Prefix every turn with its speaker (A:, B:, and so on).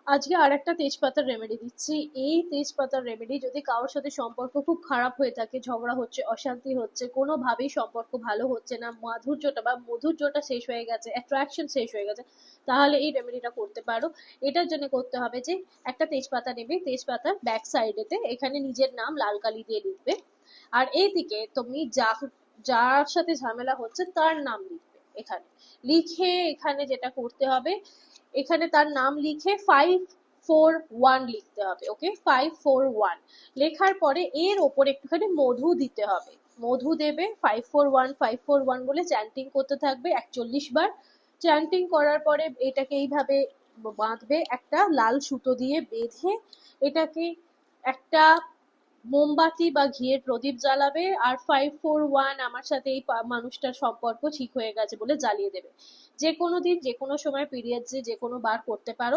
A: আজকে আর একটা তেজপাতার রেমেডি দিচ্ছি। এই তেজপাতার রেমেডি যদি কারোর সাথে সম্পর্ক খুব খারাপ হয়ে থাকে, ঝগড়া হচ্ছে, অশান্তি হচ্ছে, কোনোভাবেই সম্পর্ক ভালো হচ্ছে না, মধুর্যটা শেষ হয়ে গেছে, অ্যাট্রাকশন শেষ হয়ে গেছে, তাহলে এই রেমেডিটা করতে পারো। এটার জন্য করতে হবে যে একটা তেজপাতা নেবে, তেজপাতার ব্যাক সাইডেতে এখানে নিজের নাম লাল কালি দিয়ে লিখবে, আর এইদিকে তুমি যার সাথে ঝামেলা হচ্ছে তার নাম লিখবে। এখানে লিখে এখানে যেটা করতে হবে, এখানে তার নাম লিখে 541 লিখতে হবে। ওকে, 541 লেখার পরে এর ওপরে একটুখানি মধু দিতে হবে। মধু দেবে, 541 541 বলে চ্যান্টিং করতে থাকবে 41 বার। চ্যান্টিং করার পরে এটাকে এইভাবে বাঁধবে, একটা লাল সুতো দিয়ে বেঁধে এটাকে একটা মোমবাতি বা ঘিয়ের প্রদীপ জ্বালাবে, আর 541 আমার সাথে এই মানুষটার সম্পর্ক ঠিক হয়ে গেছে বলে জ্বালিয়ে দেবে। যে কোনো দিন যে কোনো সময় পিরিয়ডসে যে কোনো বার করতে পারো।